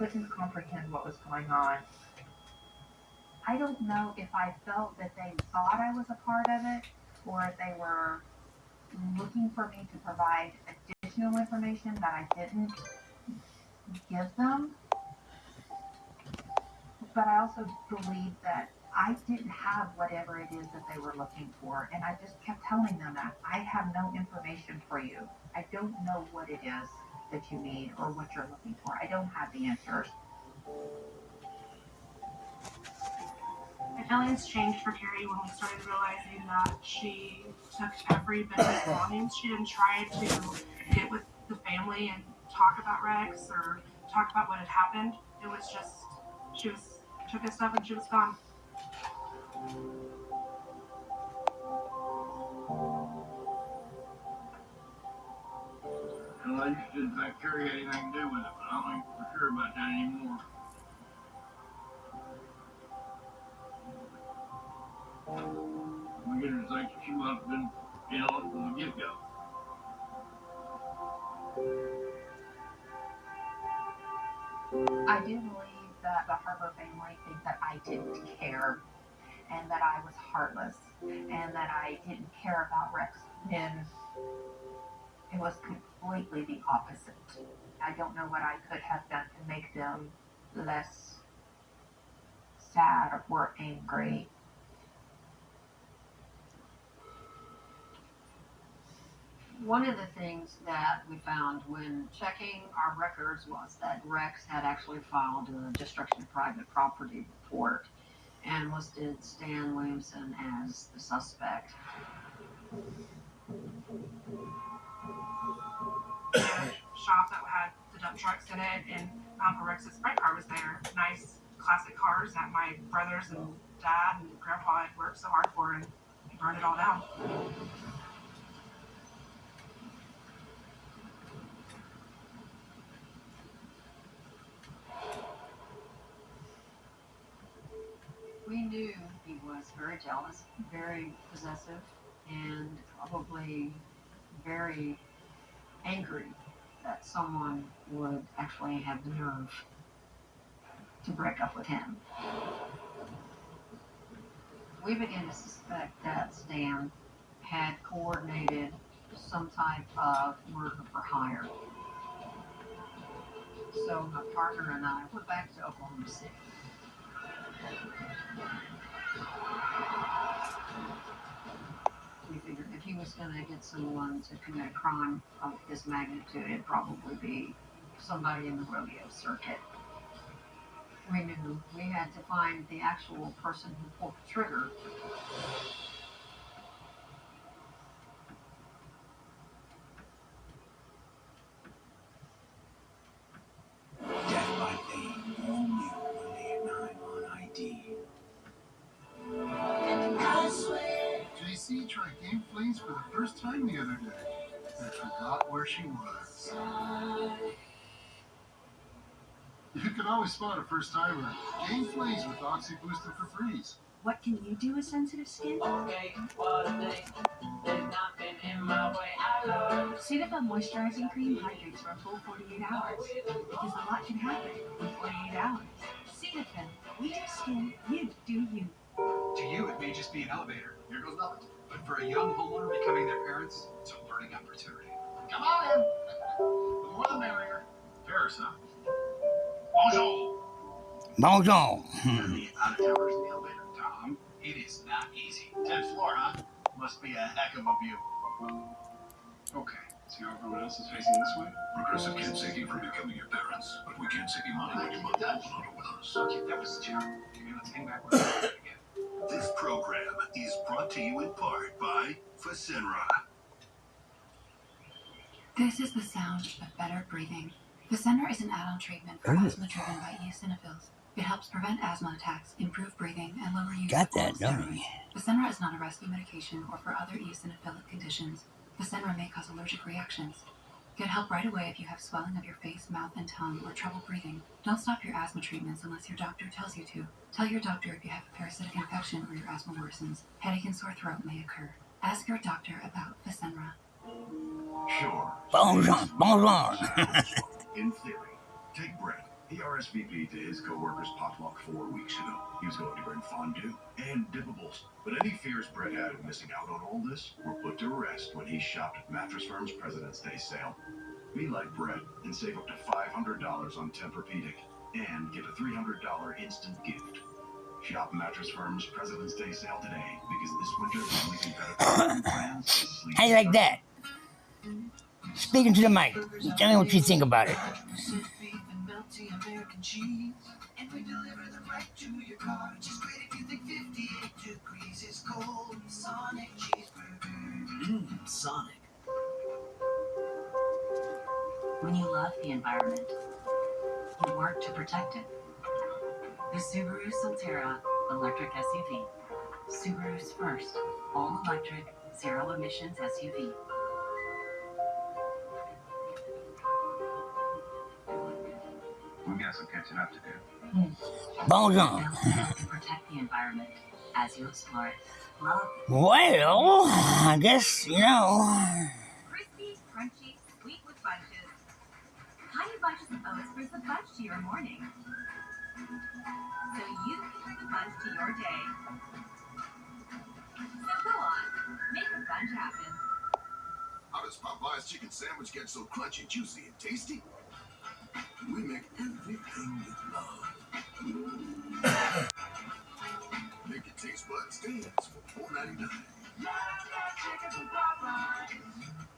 couldn't comprehend what was going on. I don't know if I felt that they thought I was a part of it or if they were looking for me to provide additional information that I didn't give them. But I also believe that I didn't have whatever it is that they were looking for. And I just kept telling them that I have no information for you. I don't know what it is that you need or what you're looking for. I don't have the answers. My feelings changed for Carrie when we started realizing that she took every bit of his belongings. She didn't try to get with the family and talk about Rex or talk about what had happened. It was just she took his stuff and she was gone. Well, I just didn't think Carrie had anything to do with it, but I don't think for sure about that anymore. I'm beginning to think she must have been in on it from the get-go. I do believe that the Harper family think that I didn't care and that I was heartless and that I didn't care about Rex when it was completely the opposite. I don't know what I could have done to make them less sad or angry. One of the things that we found when checking our records was that Rex had actually filed a destruction of private property report and listed Stan Williamson as the suspect. Shop that had the dump trucks in it, and Uncle Rex's sprint car was there. Nice classic cars that my brothers and dad and grandpa had worked so hard for, and he burned it all down. We knew he was very jealous, very possessive, and probably very angry that someone would actually have the nerve to break up with him. We began to suspect that Stan had coordinated some type of murder for hire. So my partner and I went back to Oklahoma City. We figured if he was going to get someone to commit a crime of this magnitude, it'd probably be somebody in the rodeo circuit. We knew we had to find the actual person who pulled the trigger. Death by Fame, all new Monday at 9 on ID. JC tried Game Fleas for the first time the other day and forgot where she was. You can always spot a first timer. Game Fleas with Oxy Boost and Febreze. What can you do with sensitive skin? Okay, what a thing. There's nothing in my way. I love Cetaphil Moisturizing Cream hydrates for a full 48 hours. Because a lot can happen in 48 hours. Cetaphil, we do skin, you do you. To you, it may just be an elevator. Here goes nothing. But for a young homeowner becoming their parents, it's a learning opportunity. Come on in. The more the merrier. Paris, huh? Bonjour. Bonjour. The out-of-towners in the elevator. Tom, it is not easy. 10th floor, huh? Must be a heck of a view. Okay, so everyone else is facing this way? Progressive can't save you from becoming your parents, but we can save you money when your money goes on with us. Okay, that was the joke. Okay, let's hang back with it again. This program is brought to you in part by Fasenra. This is the sound of better breathing. Fasenra is an add-on treatment for asthma driven by eosinophils. It helps prevent asthma attacks, improve breathing, and lower use Got of that, don't steroids. we? Fasenra is not a rescue medication or for other eosinophilic conditions. Fasenra may cause allergic reactions. Get help right away if you have swelling of your face, mouth, and tongue, or trouble breathing. Don't stop your asthma treatments unless your doctor tells you to. Tell your doctor if you have a parasitic infection or your asthma worsens. Headache and sore throat may occur. Ask your doctor about Fasenra. Sure. Bonjour, bonjour. In theory, take Brett. He RSVP'd to his co-worker's potluck 4 weeks ago. He was going to bring fondue and dippables. But any fears Brett had of missing out on all this were put to rest when he shopped at Mattress Firm's President's Day sale. Be like Brett and save up to $500 on Tempur-Pedic and get a $300 instant gift. Shop Mattress Firm's President's Day sale today because this winter the only competitor brands is Sleep. How you like that? Speaking to the mic. Tell me what you think about it. And we deliver them right to your car. Which is great if you think 58 degrees is cold. Sonic cheeseburger. Sonic. When you love the environment, you work to protect it. The Subaru Solterra electric SUV. Subaru's first all-electric, zero-emissions SUV. We got some catching up to do. Bones on. To protect the environment as you explore it. Love. Well, I guess, you know. Crispy, crunchy, sweet with bunches. Honey Bunches of Oats brings a bunch to your morning. So you can bring a bunch to your day. So go on, make a bunch happen. How does Popeye's chicken sandwich get so crunchy, juicy, and tasty? We make everything with love. Make your taste buds dance for $4.99.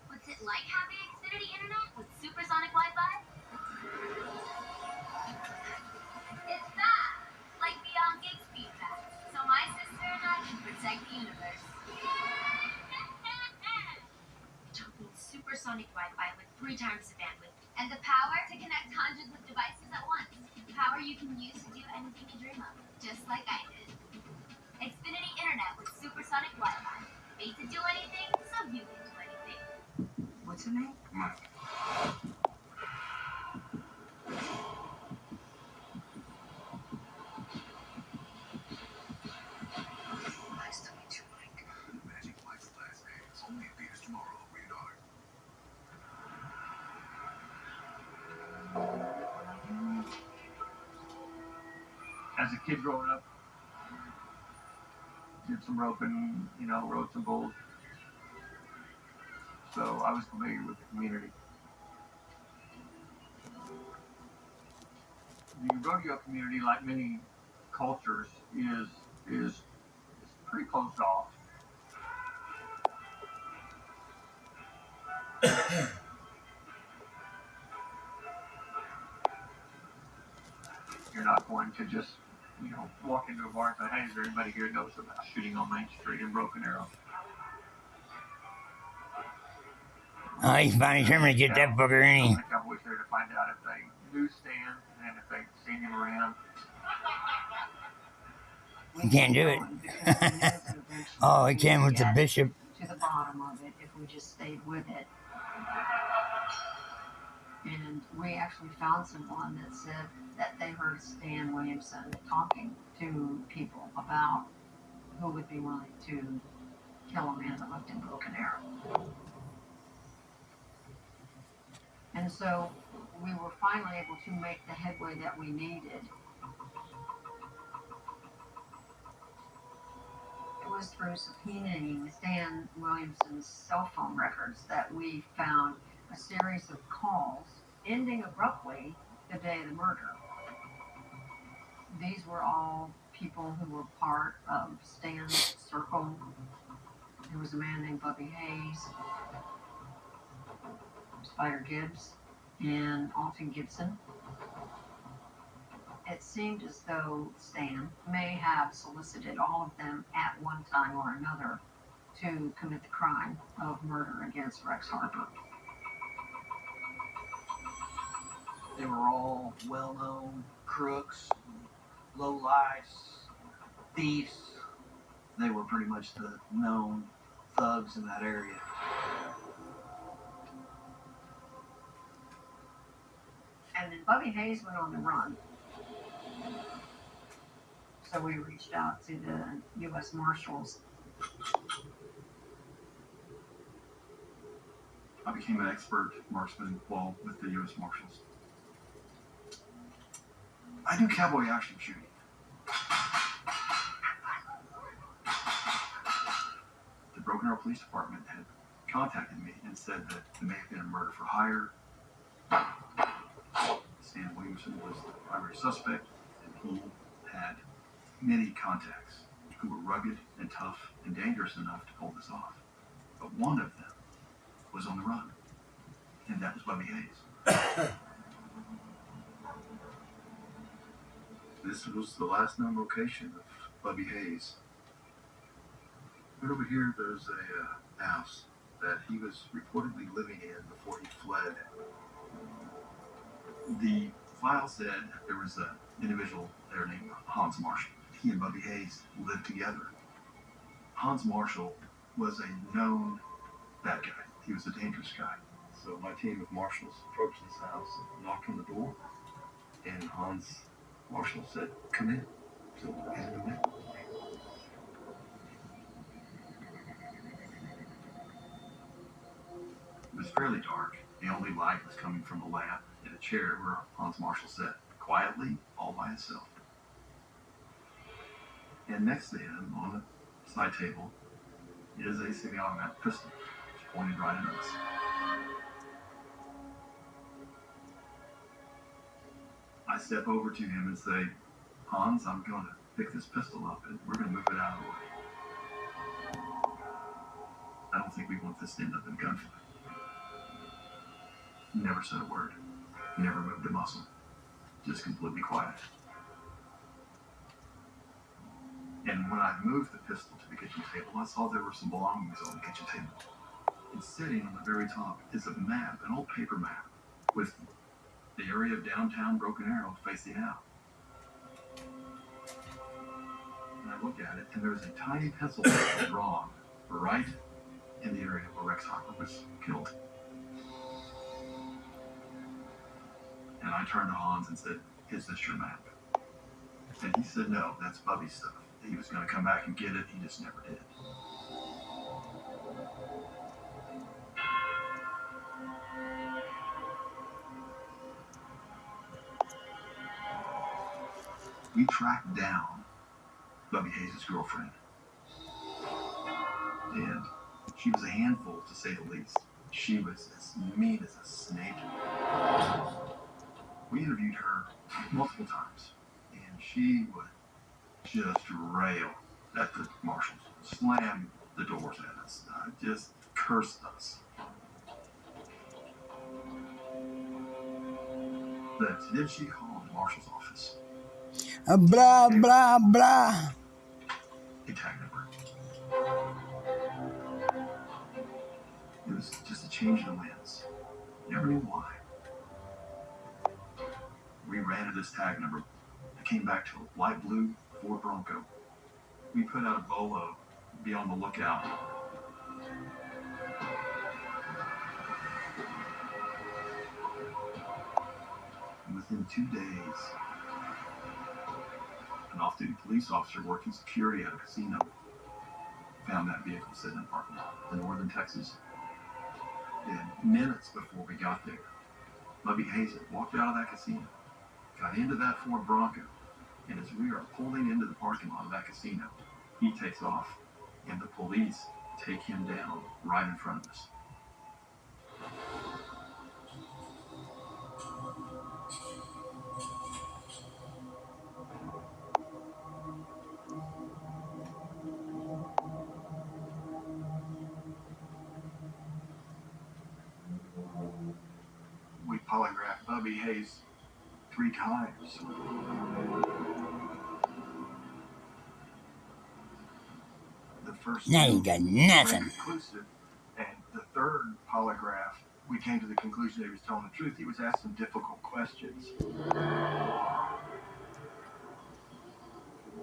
What's it like having Xfinity Internet with supersonic Wi-Fi? It's fast, like beyond gig speed fast. So my sister and I can protect the universe. Talking supersonic Wi-Fi with 3 times the bandwidth. And the power to connect hundreds of devices at once. Power you can use to do anything you dream of, just like I did. Xfinity Internet with supersonic Wi-Fi. Made to do anything, so you can do anything. What's her name? Mike. Nice to meet you, Mike. Magic Mike's last name is only in theaters tomorrow for your daughter. As a kid growing up, did some roping, you know, rode some bulls. So I was familiar with the community. The rodeo community, like many cultures, is pretty closed off. You're not going to just, you know, walk into a bar and say, hey, is there anybody here who knows about shooting on Main Street in Broken Arrow? Oh, he's finally determined to get that booger, ain't he? I wish there to find out if they knew Stan and if they'd seen him around. You can't do it. Oh, he came with the bishop. To the bottom of it if we just stayed with it. And we actually found someone that said that they heard Stan Williamson talking to people about who would be willing to kill a man that lived in Broken Arrow. And so we were finally able to make the headway that we needed. It was through subpoenaing Stan Williamson's cell phone records that we found a series of calls ending abruptly the day of the murder. These were all people who were part of Stan's circle. There was a man named Bubby Hayes, Spider Gibbs, and Alton Gibson. It seemed as though Stan may have solicited all of them at one time or another to commit the crime of murder against Rex Harper. They were all well-known crooks, lowlifes, thieves. They were pretty much the known thugs in that area. And then Bubby Hayes went on the run. So we reached out to the U.S. Marshals. I became an expert marksman while with the U.S. Marshals. I do cowboy action shooting. The Broken Arrow Police Department had contacted me and said that there may have been a murder for hire. Stan Williamson was the primary suspect, and he had many contacts who were rugged and tough and dangerous enough to pull this off. But one of them was on the run, and that was Bubby Hayes. This was the last known location of Bubby Hayes. Right over here, there's a house that he was reportedly living in before he fled. The file said there was an individual there named Hans Marshall. He and Bubby Hayes lived together. Hans Marshall was a known bad guy. He was a dangerous guy. So my team of marshals approached this house and knocked on the door, and Hans Marshall said, "Come in." So we had him in. It was fairly dark. The only light was coming from a lamp in a chair where Hans Marshall sat, quietly, all by himself. And next to him, on a side table, is a semi-automatic pistol, pointed right at us. I step over to him and say, "Hans, I'm going to pick this pistol up and we're going to move it out of the way. I don't think we want this to end up in a gunfight." He never said a word. He never moved a muscle. Just completely quiet. And when I moved the pistol to the kitchen table, I saw there were some belongings on the kitchen table. And sitting on the very top is a map, an old paper map, with the area of downtown Broken Arrow facing out. And I look at it, and there's a tiny pencil drawn right in the area where Rex Harper was killed. And I turned to Hans and said, "Is this your map?" And he said, "No, that's Bubby's stuff. He was going to come back and get it. He just never did." We tracked down Bubby Hayes' girlfriend. And she was a handful, to say the least. She was as mean as a snake. We interviewed her multiple times, and she would just rail at the marshals, slam the doors at us, just cursed us. But then she called the marshal's office. Blah, blah, blah. A tag number. It was just a change in the winds. Never knew why. We ran to this tag number. It came back to a light blue Ford Bronco. We put out a bolo, be on the lookout. And within 2 days, an off-duty police officer working security at a casino found that vehicle sitting in a parking lot in northern Texas. And minutes before we got there, Bubby Hayes walked out of that casino, got into that Ford Bronco, and as we are pulling into the parking lot of that casino, he takes off, and the police take him down right in front of us. We polygraphed Bubby Hayes 3 times. The first Now you got nothing. Conclusive, and the third polygraph, we came to the conclusion that he was telling the truth. He was asked some difficult questions.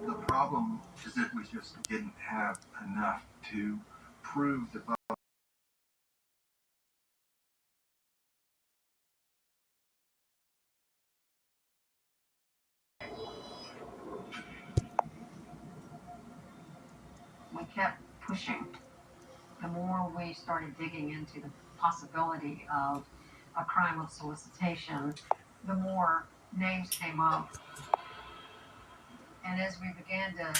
The problem is that we just didn't have enough to prove that Bubby. We kept pushing. The more we started digging into the possibility of a crime of solicitation, the more names came up. And as we began to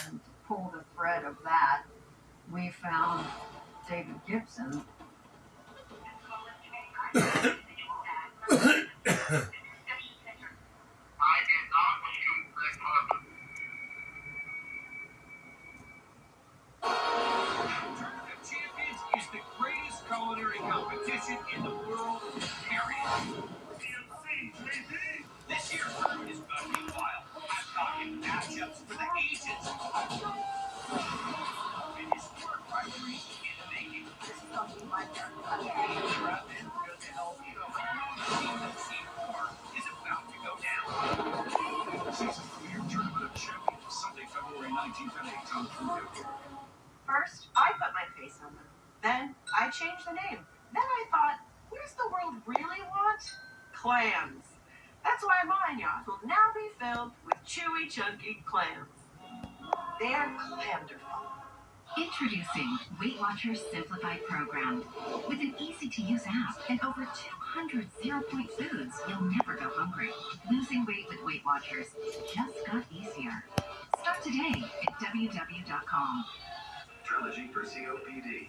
pull the thread of that, we found David Gibson. Champions is the greatest culinary competition in the world, period. This year's tournament is gonna be wild. I'm talking matchups for the ages. And historic rivalries in the making. This is something like that. Strap in because the hell you know. Season 4 is about to go down. Season 4 Tournament of Champions, Sunday, February 19th at 8 on Food Network. First, I put my face on them. Then, I changed the name. Then I thought, what does the world really want? Clams. That's why mine yacht will now be filled with chewy, chunky clams. They're clamderful. Introducing Weight Watchers Simplified Program. With an easy-to-use app and over 200 zero-point foods, you'll never go hungry. Losing weight with Weight Watchers just got easier. Start today at www.com. Trilogy for COPD.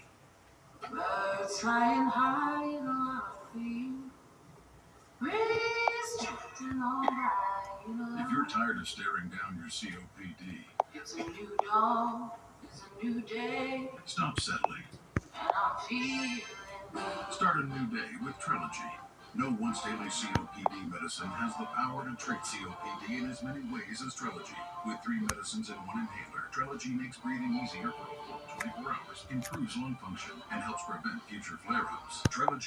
Birds flying high in lofty, breeze drifting on by in a If you're tired of staring down your COPD, it's a new dawn, it's a new day, stop settling. and I'm feeling Start a new day with Trilogy. No once-daily COPD medicine has the power to treat COPD in as many ways as Trilogy. With 3 medicines and 1 inhaler, Trilogy makes breathing easier for a full 24 hours, improves lung function, and helps prevent future flare-ups. Trilogy.